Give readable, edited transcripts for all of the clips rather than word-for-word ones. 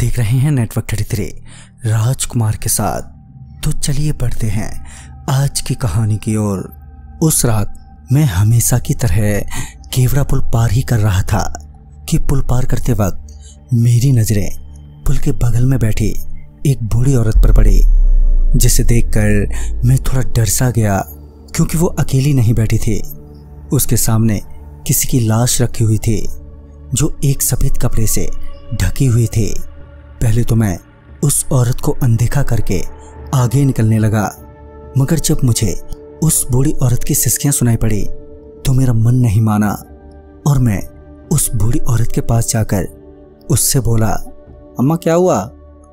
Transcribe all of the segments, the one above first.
देख रहे हैं नेटवर्क 33 राजकुमार के साथ। तो चलिए बढ़ते हैं आज की कहानी की ओर। उस रात मैं हमेशा की तरह केवड़ा पुल पार ही कर रहा था कि पुल पार करते वक्त मेरी नजरें पुल के बगल में बैठी एक बूढ़ी औरत पर पड़ी, जिसे देखकर मैं थोड़ा डर सा गया क्योंकि वो अकेली नहीं बैठी थी। उसके सामने किसी की लाश रखी हुई थी जो एक सफेद कपड़े से ढकी हुई थी। पहले तो मैं उस औरत को अनदेखा करके आगे निकलने लगा, मगर जब मुझे उस बूढ़ी औरत की सिसकियां सुनाई पड़ी तो मेरा मन नहीं माना और मैं उस बूढ़ी औरत के पास जाकर उससे बोला, अम्मा क्या हुआ,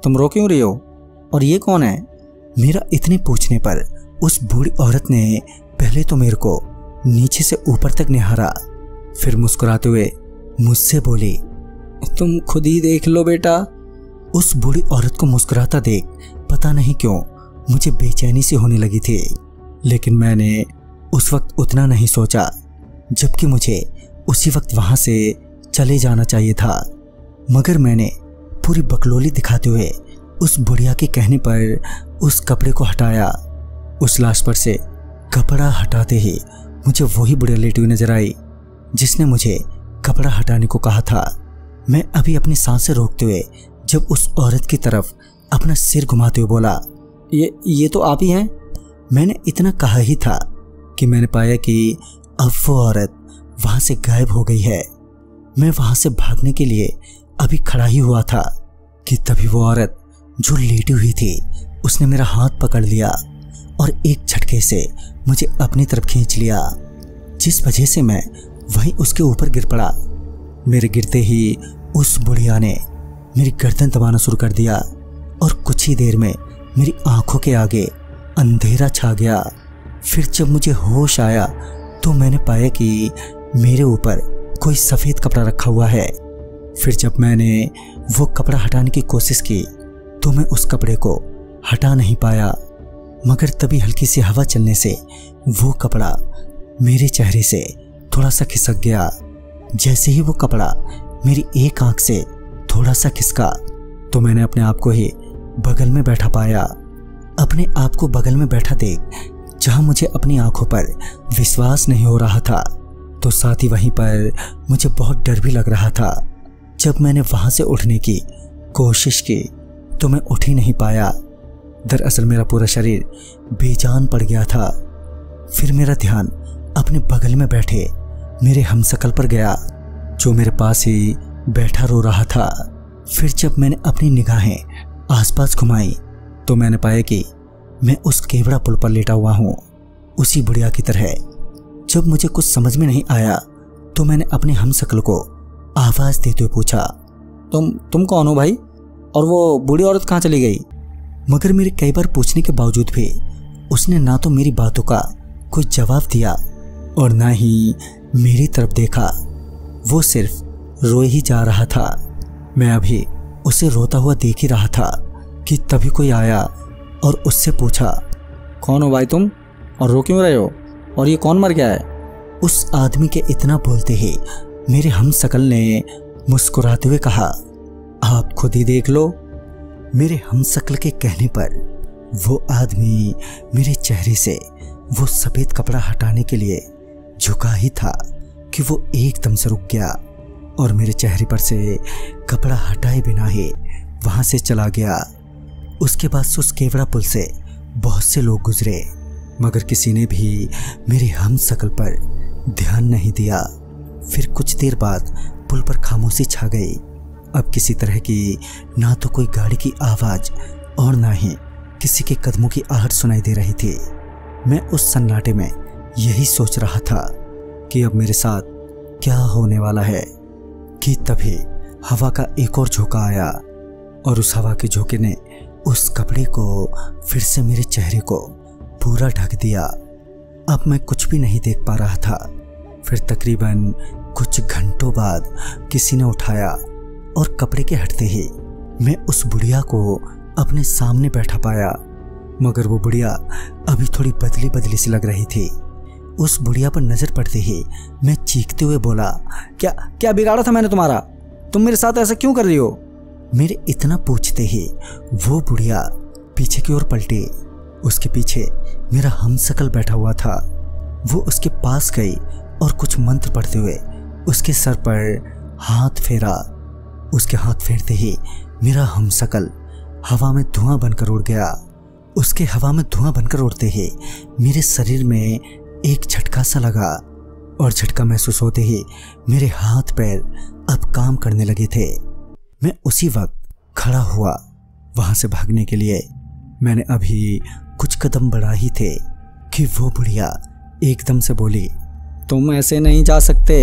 तुम रो क्यों रही हो और ये कौन है? मेरा इतने पूछने पर उस बूढ़ी औरत ने पहले तो मेरे को नीचे से ऊपर तक निहारा, फिर मुस्कुराते हुए मुझसे बोली, तुम खुद ही देख लो बेटा। उस बूढ़ी औरत को मुस्कुराता देख पता नहीं क्यों मुझे बेचैनी सी होने लगी थी, लेकिन मैंने उस वक्त उतना नहीं सोचा, जबकि मुझे उसी वक्त वहां से चले जाना चाहिए था। मगर मैंने पूरी बकलोली दिखाते हुए उस बुढ़िया के कहने पर उस कपड़े को हटाया। उस लाश पर से कपड़ा हटाते ही मुझे वही बुढ़िया लेटी हुई नजर आई जिसने मुझे कपड़ा हटाने को कहा था। मैं अभी अपनी सांसें रोकते हुए जब उस औरत की तरफ अपना सिर घुमाते हुए बोला, ये तो आप ही हैं। मैंने इतना कहा ही था कि मैंने पाया कि अब वो औरत वहां से गायब हो गई है। मैं वहां से भागने के लिए अभी खड़ा ही हुआ था कि तभी वो औरत जो लेटी हुई थी उसने मेरा हाथ पकड़ लिया और एक झटके से मुझे अपनी तरफ खींच लिया, जिस वजह से मैं वहीं उसके ऊपर गिर पड़ा। मेरे गिरते ही उस बुढ़िया ने मेरी गर्दन दबाना शुरू कर दिया और कुछ ही देर में मेरी आंखों के आगे अंधेरा छा गया। फिर जब मुझे होश आया तो मैंने पाया कि मेरे ऊपर कोई सफ़ेद कपड़ा रखा हुआ है। फिर जब मैंने वो कपड़ा हटाने की कोशिश की तो मैं उस कपड़े को हटा नहीं पाया, मगर तभी हल्की सी हवा चलने से वो कपड़ा मेरे चेहरे से थोड़ा सा खिसक गया। जैसे ही वो कपड़ा मेरी एक आंख से थोड़ा सा खिसका तो मैंने अपने आप को ही बगल में बैठा पाया। अपने आप को बगल में बैठा देख जहां मुझे अपनी आंखों पर विश्वास नहीं हो रहा था, तो साथ ही वहीं पर मुझे बहुत डर भी लग रहा था। जब मैंने वहां से उठने की कोशिश की तो मैं उठ ही नहीं पाया। दरअसल मेरा पूरा शरीर बेजान पड़ गया था। फिर मेरा ध्यान अपने बगल में बैठे मेरे हमशक्ल पर गया जो मेरे पास ही बैठा रो रहा था। फिर जब मैंने अपनी निगाहें आसपास घुमाई तो मैंने पाया कि मैं उस केवड़ा पुल पर लेटा हुआ हूँ, उसी बुढ़िया की तरह। जब मुझे कुछ समझ में नहीं आया तो मैंने अपने हमशक्ल को आवाज़ देते हुए पूछा, तुम कौन हो भाई, और वो बूढ़ी औरत कहाँ चली गई? मगर मेरे कई बार पूछने के बावजूद भी उसने ना तो मेरी बातों का कोई जवाब दिया और ना ही मेरी तरफ देखा। वो सिर्फ रोए ही जा रहा था। मैं अभी उसे रोता हुआ देख ही रहा था कि तभी कोई आया और उससे पूछा, कौन हो भाई तुम, और रो क्यों रहे हो, और ये कौन मर गया है? उस आदमी के इतना बोलते ही मेरे हमशक्ल ने मुस्कुराते हुए कहा, आप खुद ही देख लो। मेरे हमशक्ल के कहने पर वो आदमी मेरे चेहरे से वो सफ़ेद कपड़ा हटाने के लिए झुका ही था कि वो एकदम से रुक गया और मेरे चेहरे पर से कपड़ा हटाए बिना ही वहां से चला गया। उसके बाद उस केवड़ा पुल से बहुत से लोग गुजरे, मगर किसी ने भी मेरे हमशक्ल पर ध्यान नहीं दिया। फिर कुछ देर बाद पुल पर खामोशी छा गई। अब किसी तरह की ना तो कोई गाड़ी की आवाज़ और ना ही किसी के कदमों की आहट सुनाई दे रही थी। मैं उस सन्नाटे में यही सोच रहा था कि अब मेरे साथ क्या होने वाला है कि तभी हवा का एक और झोंका आया और उस हवा के झोंके ने उस कपड़े को फिर से मेरे चेहरे को पूरा ढक दिया। अब मैं कुछ भी नहीं देख पा रहा था। फिर तकरीबन कुछ घंटों बाद किसी ने उठाया और कपड़े के हटते ही मैं उस बुढ़िया को अपने सामने बैठा पाया, मगर वो बुढ़िया अभी थोड़ी बदली बदली सी लग रही थी। उस बुढ़िया पर नजर पड़ते ही मैं चीखते हुए बोला, क्या बिगाड़ा था मैंने तुम्हारा? तुम मेरे साथ ऐसा क्यों कर रही हो? मेरे इतना पूछते ही वो बुढ़िया पीछे की ओर पलटी। उसके पीछे मेरा हमशक्ल बैठा हुआ था। वो उसके पास गई और कुछ मंत्र पढ़ते हुए उसके सर पर हाथ फेरा। उसके हाथ फेरते ही मेरा हमशक्ल हवा में धुआं बनकर उड़ गया। उसके हवा में धुआं बनकर उड़ते ही मेरे शरीर में एक झटका सा लगा और झटका महसूस होते ही मेरे हाथ पैर अब काम करने लगे थे। मैं उसी वक्त खड़ा हुआ वहां से भागने के लिए। मैंने अभी कुछ कदम बढ़ा ही थे कि वो बुढ़िया एकदम से बोली, तुम ऐसे नहीं जा सकते।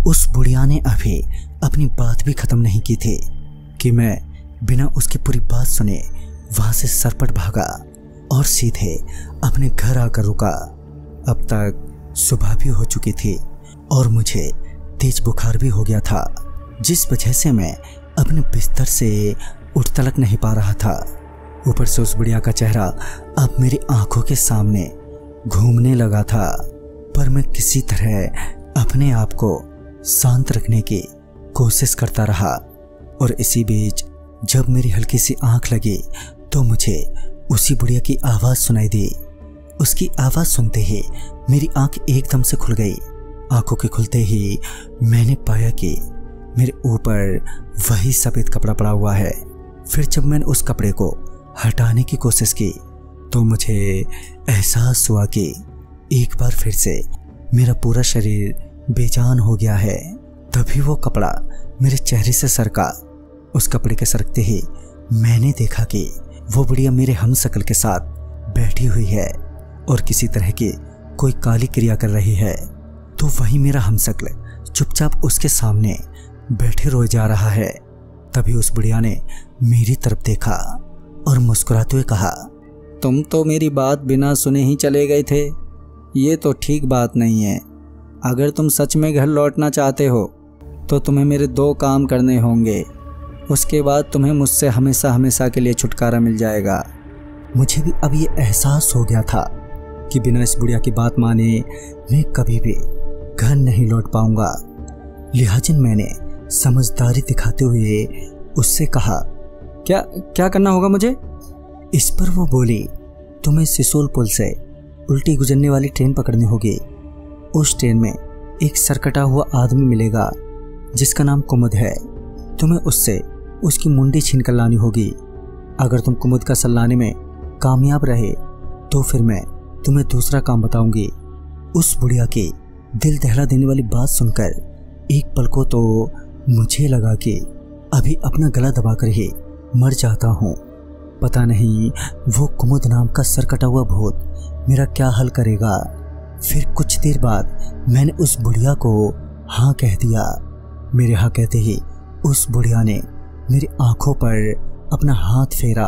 उस बुढ़िया ने अभी अपनी बात भी खत्म नहीं की थी कि मैं बिना उसकी पूरी बात सुने वहां से सरपट भागा और सीधे अपने घर आकर रुका। अब तक सुबह भी हो चुकी थी और मुझे तेज बुखार भी हो गया था, जिस वजह से मैं अपने बिस्तर से उठ तलक नहीं पा रहा था। ऊपर से उस बुढ़िया का चेहरा अब मेरी आंखों के सामने घूमने लगा था, पर मैं किसी तरह अपने आप को शांत रखने की कोशिश करता रहा। और इसी बीच जब मेरी हल्की सी आंख लगी तो मुझे उसी बुढ़िया की आवाज़ सुनाई दी। उसकी आवाज़ सुनते ही मेरी आंख एकदम से खुल गई। आंखों के खुलते ही मैंने पाया कि मेरे ऊपर वही सफ़ेद कपड़ा पड़ा हुआ है। फिर जब मैंने उस कपड़े को हटाने की कोशिश की तो मुझे एहसास हुआ कि एक बार फिर से मेरा पूरा शरीर बेजान हो गया है। तभी वो कपड़ा मेरे चेहरे से सरका। उस कपड़े के सरकते ही मैंने देखा कि वो बुढ़िया मेरे हमशक्ल के साथ बैठी हुई है और किसी तरह की कोई काली क्रिया कर रही है। तो वही मेरा हमशक्ल चुपचाप उसके सामने बैठे रोए जा रहा है। तभी उस बुढ़िया ने मेरी तरफ देखा और मुस्कुराते हुए कहा, तुम तो मेरी बात बिना सुने ही चले गए थे। ये तो ठीक बात नहीं है। अगर तुम सच में घर लौटना चाहते हो तो तुम्हें मेरे 2 काम करने होंगे। उसके बाद तुम्हें मुझसे हमेशा हमेशा के लिए छुटकारा मिल जाएगा। मुझे भी अब ये एहसास हो गया था कि बिना इस बुढ़िया की बात माने मैं कभी भी घर नहीं लौट पाऊंगा। लिहाजन मैंने समझदारी दिखाते हुए उससे कहा, क्या करना होगा मुझे? इस पर वो बोली, तुम्हें सिसोल पुल से उल्टी गुजरने वाली ट्रेन पकड़नी होगी। उस ट्रेन में एक सरकटा हुआ आदमी मिलेगा जिसका नाम कुमुद है। तुम्हें उससे उसकी मुंडी छीन कर लानी होगी। अगर तुम कुमुद का सर लाने में कामयाब रहे तो फिर मैं तुम्हें दूसरा काम बताऊंगी। उस बुढ़िया की दिल दहला देने वाली बात सुनकर एक पल को तो मुझे लगा कि अभी अपना गला दबाकर ही मर जाता हूँ। पता नहीं वो कुमुद नाम का सरकटा हुआ भूत मेरा क्या हल करेगा। फिर कुछ देर बाद मैंने उस बुढ़िया को हाँ कह दिया। मेरे हाँ कहते ही उस बुढ़िया ने मेरी आंखों पर अपना हाथ फेरा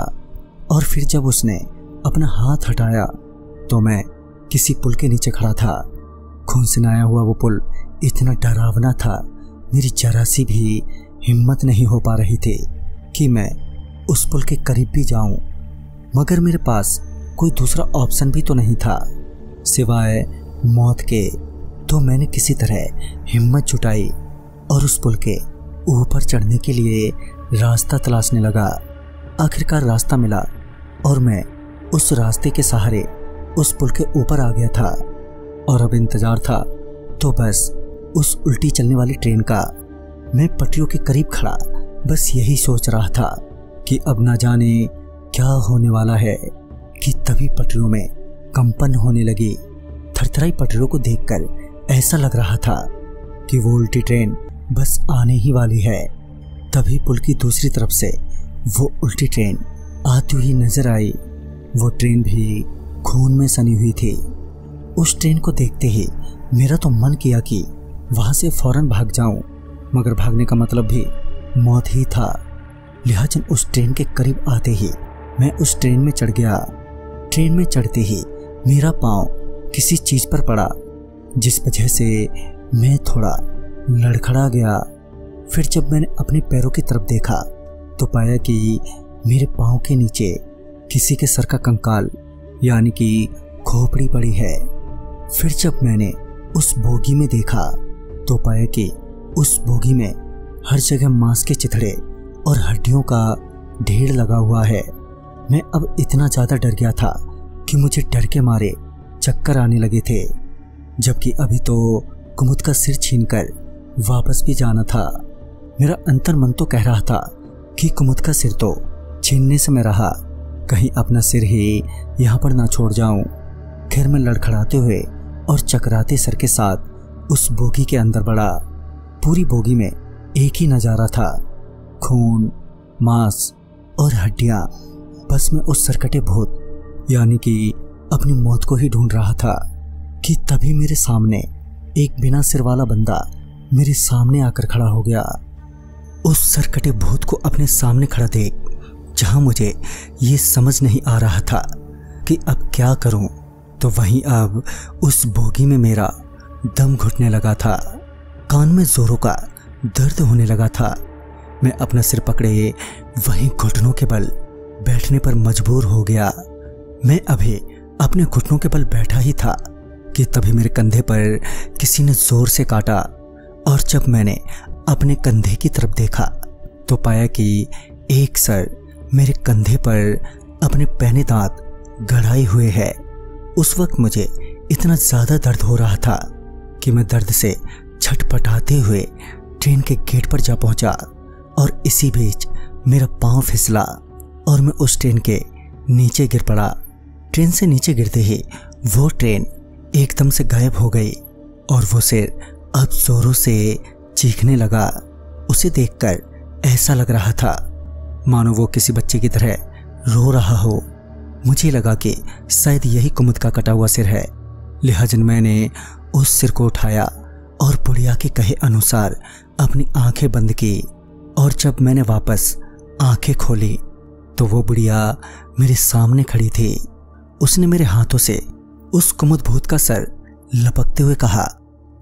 और फिर जब उसने अपना हाथ हटाया तो मैं किसी पुल के नीचे खड़ा था। खून से नहाया हुआ वो पुल इतना डरावना था, मेरी जरा सी भी हिम्मत नहीं हो पा रही थी कि मैं उस पुल के करीब भी जाऊं। मगर मेरे पास कोई दूसरा ऑप्शन भी तो नहीं था सिवाय मौत के। तो मैंने किसी तरह हिम्मत जुटाई और उस पुल के ऊपर चढ़ने के लिए रास्ता तलाशने लगा। आखिरकार रास्ता मिला और मैं उस रास्ते के सहारे उस पुल के ऊपर आ गया था। और अब इंतजार था तो बस उस उल्टी चलने वाली ट्रेन का। मैं पटरियों के करीब खड़ा बस यही सोच रहा था कि अब ना जाने क्या होने वाला है कि तभी पटरियों में कंपन होने लगी। थरथराई पटरियों को देखकर ऐसा लग रहा था कि वो उल्टी ट्रेन बस आने ही वाली है। तभी पुल की दूसरी तरफ से वो उल्टी ट्रेन आती हुई नजर आई। वो ट्रेन भी खून में सनी हुई थी। उस ट्रेन को देखते ही मेरा तो मन किया कि वहां से फौरन भाग जाऊं, मगर भागने का मतलब भी मौत ही था। लिहाजन उस ट्रेन के करीब आते ही मैं उस ट्रेन में चढ़ गया। ट्रेन में चढ़ते ही मेरा पांव किसी चीज पर पड़ा जिस वजह से मैं थोड़ा लड़खड़ा गया। फिर जब मैंने अपने पैरों की तरफ देखा तो पाया कि मेरे पांव के नीचे किसी के सर का कंकाल यानी कि खोपड़ी पड़ी है। फिर जब मैंने उस बोगी में देखा तो पाया कि उस बोगी में हर जगह मांस के चिथड़े और हड्डियों का ढेर लगा हुआ है। मैं अब इतना ज़्यादा डर गया था कि मुझे डर के मारे चक्कर आने लगे थे, जबकि अभी तो कुमुद का सिर छीनकर वापस भी जाना था। मेरा अंतर मन तो कह रहा था कि कुमुद का सिर तो छीनने से मैं रहा, कहीं अपना सिर ही यहाँ पर ना छोड़ जाऊं। खैर मैं लड़खड़ाते हुए और चकराते सर के साथ उस बोगी के अंदर बढ़ा। पूरी बोगी में एक ही नज़ारा था, खून, मांस और हड्डियां। बस मैं उस सरकटे भूत यानी कि अपनी मौत को ही ढूंढ रहा था कि तभी मेरे सामने एक बिना सिर वाला बंदा मेरे सामने आकर खड़ा हो गया। उस सरकटे भूत को अपने सामने खड़ा देख जहां मुझे ये समझ नहीं आ रहा था कि अब क्या करूं, तो वहीं अब उस बोगी में मेरा दम घुटने लगा था। कान में जोरों का दर्द होने लगा था। मैं अपना सिर पकड़े वहीं घुटनों के बल बैठने पर मजबूर हो गया। मैं अभी अपने घुटनों के बल बैठा ही था कि तभी मेरे कंधे पर किसी ने जोर से काटा, और जब मैंने अपने कंधे की तरफ देखा तो पाया कि एक सर मेरे कंधे पर अपने पहने दांत गड़ाए हुए है। उस वक्त मुझे इतना ज़्यादा दर्द हो रहा था कि मैं दर्द से छटपटाते हुए ट्रेन के गेट पर जा पहुंचा, और इसी बीच मेरा पांव फिसला और मैं उस ट्रेन के नीचे गिर पड़ा। ट्रेन से नीचे गिरते ही वो ट्रेन एकदम से गायब हो गई और वो सिर अब जोरों से चीखने लगा। उसे देखकर ऐसा लग रहा था मानो वो किसी बच्चे की तरह रो रहा हो। मुझे लगा कि शायद यही कुमुद का कटा हुआ सिर है, लिहाजन मैंने उस सिर को उठाया और बुढ़िया के कहे अनुसार अपनी आंखें बंद की। और जब मैंने वापस आंखें खोली तो वो बुढ़िया मेरे सामने खड़ी थी। उसने मेरे हाथों से उस कुमुद भूत का सर लपकते हुए कहा,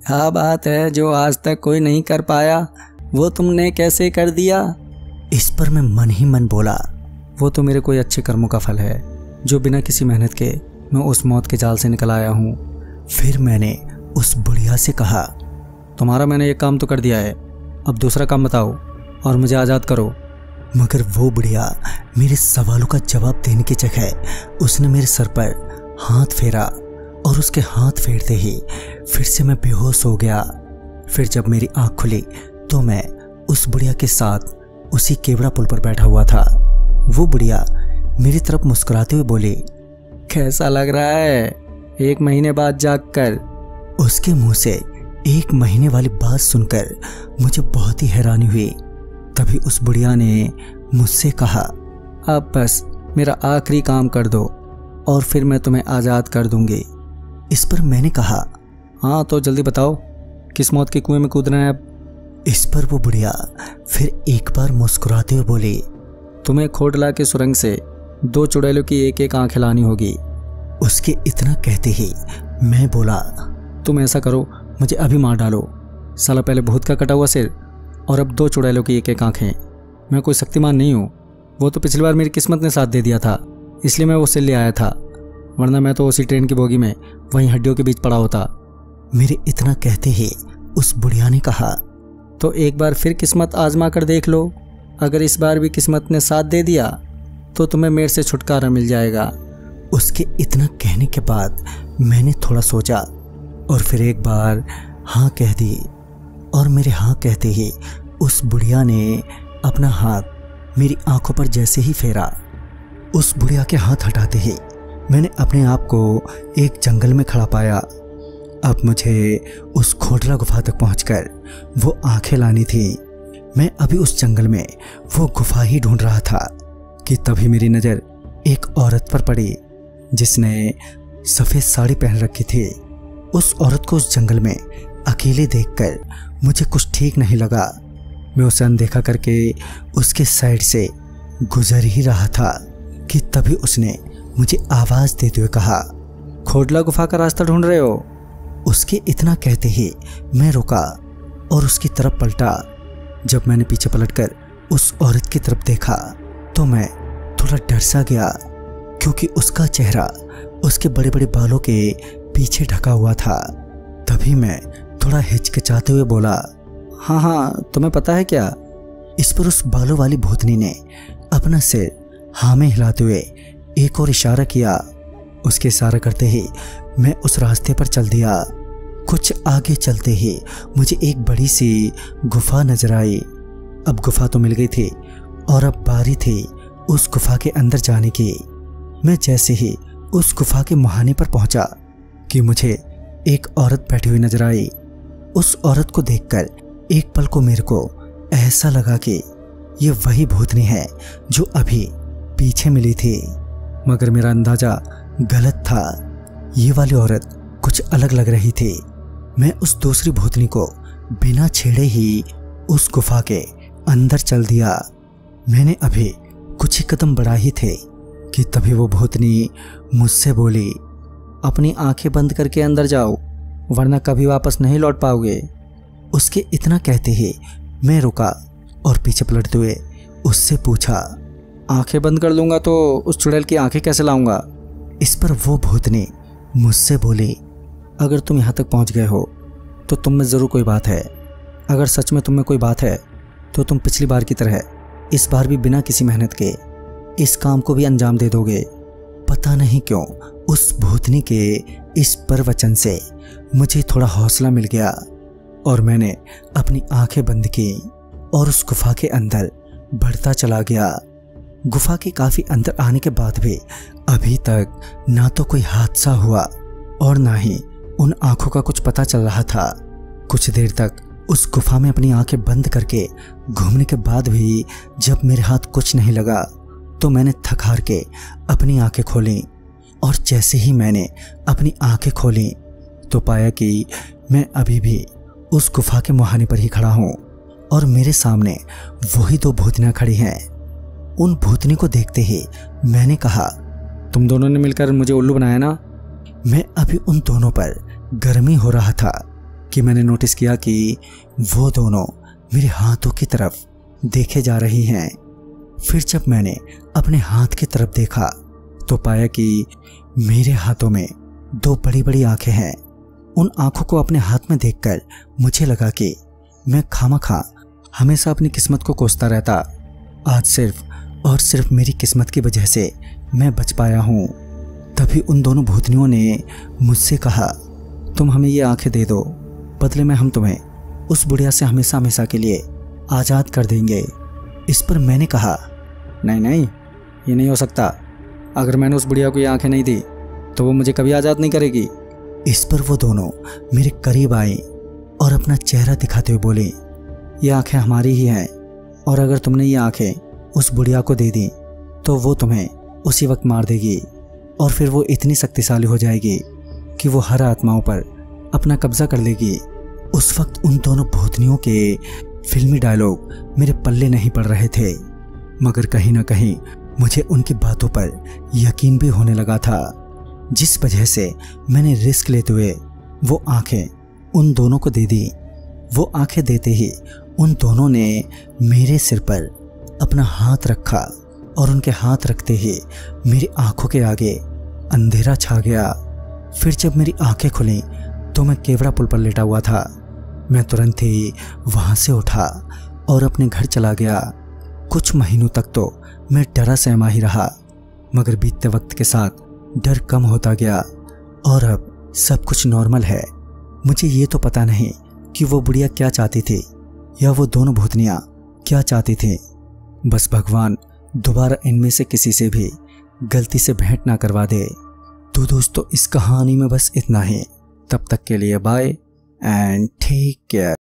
क्या बात है जो आज तक कोई नहीं कर पाया, वो तुमने कैसे कर दिया। इस पर मैं मन ही मन बोला, वो तो मेरे कोई अच्छे कर्मों का फल है जो बिना किसी मेहनत के मैं उस मौत के जाल से निकल आया हूँ। फिर मैंने उस बुढ़िया से कहा, तुम्हारा मैंने ये काम तो कर दिया है, अब दूसरा काम बताओ और मुझे आज़ाद करो। मगर वो बुढ़िया मेरे सवालों का जवाब देने की जगह उसने मेरे सर पर हाथ फेरा, और उसके हाथ फेरते ही फिर से मैं बेहोश हो गया। फिर जब मेरी आंख खुली तो मैं उस बुढ़िया के साथ उसी केवड़ा पुल पर बैठा हुआ था। वो बुढ़िया मेरी तरफ मुस्कुराते हुए बोली, कैसा लग रहा है 1 महीने बाद जागकर। उसके मुंह से 1 महीने वाली बात सुनकर मुझे बहुत ही हैरानी हुई। तभी उस बुढ़िया ने मुझसे कहा, अब बस मेरा आखिरी काम कर दो और फिर मैं तुम्हें आज़ाद कर दूंगी। इस पर मैंने कहा, हाँ तो जल्दी बताओ किस मौत के कुएं में कूदना है अब। इस पर वो बुढ़िया फिर एक बार मुस्कुराते हुए बोली, तुम्हें खोडला के सुरंग से 2 चुड़ैलों की एक एक आंख हिलानी होगी। उसके इतना कहते ही मैं बोला, तुम ऐसा करो मुझे अभी मार डालो, साला पहले भूत का कटा हुआ सिर और अब 2 चुड़ैलों की एक एक आंखें। मैं कोई शक्तिमान नहीं हूँ, वो तो पिछली बार मेरी किस्मत ने साथ दे दिया था इसलिए मैं वो सिर ले आया था, वरना मैं तो उसी ट्रेन की बोगी में वहीं हड्डियों के बीच पड़ा होता। मेरे इतना कहते ही उस बुढ़िया ने कहा, तो एक बार फिर किस्मत आजमा कर देख लो, अगर इस बार भी किस्मत ने साथ दे दिया तो तुम्हें मेरे से छुटकारा मिल जाएगा। उसके इतना कहने के बाद मैंने थोड़ा सोचा और फिर एक बार हाँ कह दी, और मेरे हाँ कहते ही उस बुढ़िया ने अपना हाथ मेरी आंखों पर जैसे ही फेरा, उस बुढ़िया के हाथ हटाते ही मैंने अपने आप को एक जंगल में खड़ा पाया। अब मुझे उस खोडला गुफा तक पहुंचकर वो आंखें लानी थी। मैं अभी उस जंगल में वो गुफा ही ढूंढ रहा था कि तभी मेरी नज़र एक औरत पर पड़ी जिसने सफ़ेद साड़ी पहन रखी थी। उस औरत को उस जंगल में अकेले देखकर मुझे कुछ ठीक नहीं लगा। मैं उसे अनदेखा करके उसके साइड से गुजर ही रहा था कि तभी उसने मुझे आवाज़ देते हुए कहा, खोडला गुफा का रास्ता ढूंढ रहे हो। उसके इतना कहते ही मैं रुका और उसकी तरफ पलटा। जब मैंने पीछे पलटकर उस औरत की तरफ देखा तो मैं थोड़ा डर सा गया, क्योंकि उसका चेहरा उसके बड़े बड़े बालों के पीछे ढका हुआ था। तभी मैं थोड़ा हिचकिचाते हुए बोला, हाँ तुम्हें पता है क्या। इस पर उस बालों वाली भूतनी ने अपना सिर हाँ में हिलाते हुए एक और इशारा किया। उसके इशारा करते ही मैं उस रास्ते पर चल दिया। कुछ आगे चलते ही मुझे एक बड़ी सी गुफा नजर आई। अब गुफा तो मिल गई थी और अब बारी थी उस गुफा के अंदर जाने की। मैं जैसे ही उस गुफा के मुहाने पर पहुंचा कि मुझे एक औरत बैठी हुई नजर आई। उस औरत को देखकर एक पल को मेरे को ऐसा लगा कि ये वही भूतनी है जो अभी पीछे मिली थी, मगर मेरा अंदाजा गलत था। ये वाली औरत कुछ अलग लग रही थी। मैं उस दूसरी भूतनी को बिना छेड़े ही उस गुफा के अंदर चल दिया। मैंने अभी कुछ ही कदम बढ़ा ही थे कि तभी वो भूतनी मुझसे बोली, अपनी आंखें बंद करके अंदर जाओ वरना कभी वापस नहीं लौट पाओगे। उसके इतना कहते ही मैं रुका और पीछे पलटते हुए उससे पूछा, आंखें बंद कर लूँगा तो उस चुड़ैल की आंखें कैसे लाऊंगा? इस पर वो भूतनी मुझसे बोली, अगर तुम यहाँ तक पहुँच गए हो तो तुम में ज़रूर कोई बात है। अगर सच में तुम में कोई बात है तो तुम पिछली बार की तरह इस बार भी बिना किसी मेहनत के इस काम को भी अंजाम दे दोगे। पता नहीं क्यों उस भूतनी के इस प्रवचन से मुझे थोड़ा हौसला मिल गया और मैंने अपनी आंखें बंद की और उस गुफा के अंदर बढ़ता चला गया। गुफा के काफ़ी अंदर आने के बाद भी अभी तक ना तो कोई हादसा हुआ और ना ही उन आंखों का कुछ पता चल रहा था। कुछ देर तक उस गुफा में अपनी आंखें बंद करके घूमने के बाद भी जब मेरे हाथ कुछ नहीं लगा तो मैंने थक हार के अपनी आंखें खोली और जैसे ही मैंने अपनी आंखें खोली तो पाया कि मैं अभी भी उस गुफा के मुहाने पर ही खड़ा हूँ और मेरे सामने वही दो भूतनियाँ खड़ी हैं। उन भूतनी को देखते ही मैंने कहा, तुम दोनों ने मिलकर मुझे उल्लू बनाया ना? मैं अभी उन दोनों पर गर्मी हो रहा था कि मैंने नोटिस किया कि वो दोनों मेरे हाथों की तरफ देखे जा रही हैं। फिर जब मैंने अपने हाथ की तरफ देखा तो पाया कि मेरे हाथों में दो बड़ी बड़ी आंखें हैं। उन आंखों को अपने हाथ में देखकर मुझे लगा कि मैं खामखा हमेशा अपनी किस्मत को कोसता रहता। आज सिर्फ और सिर्फ मेरी किस्मत की वजह से मैं बच पाया हूँ। तभी उन दोनों भूतनियों ने मुझसे कहा, तुम हमें ये आंखें दे दो, बदले में हम तुम्हें उस बुढ़िया से हमेशा हमेशा के लिए आज़ाद कर देंगे। इस पर मैंने कहा, नहीं नहीं, ये नहीं हो सकता। अगर मैंने उस बुढ़िया को ये आंखें नहीं दी तो वो मुझे कभी आज़ाद नहीं करेगी। इस पर वो दोनों मेरे करीब आई और अपना चेहरा दिखाते हुए बोले, ये आंखें हमारी ही हैं और अगर तुमने ये आंखें उस बुढ़िया को दे दी तो वो तुम्हें उसी वक्त मार देगी और फिर वो इतनी शक्तिशाली हो जाएगी कि वो हर आत्माओं पर अपना कब्जा कर लेगी। उस वक्त उन दोनों भूतनियों के फिल्मी डायलॉग मेरे पल्ले नहीं पड़ रहे थे, मगर कहीं ना कहीं मुझे उनकी बातों पर यकीन भी होने लगा था, जिस वजह से मैंने रिस्क लेते हुए वो आंखें उन दोनों को दे दी। वो आंखें देते ही उन दोनों ने मेरे सिर पर अपना हाथ रखा और उनके हाथ रखते ही मेरी आंखों के आगे अंधेरा छा गया। फिर जब मेरी आंखें खुली तो मैं केवड़ा पुल पर लेटा हुआ था। मैं तुरंत ही वहाँ से उठा और अपने घर चला गया। कुछ महीनों तक तो मैं डरा सहमा ही रहा, मगर बीतते वक्त के साथ डर कम होता गया और अब सब कुछ नॉर्मल है। मुझे ये तो पता नहीं कि वो बुढ़िया क्या चाहती थी या वो दोनों भूतनियाँ क्या चाहती थी। बस भगवान दोबारा इनमें से किसी से भी गलती से भेंट ना करवा दे। तो दोस्तों, इस कहानी में बस इतना ही। तब तक के लिए बाय एंड टेक केयर।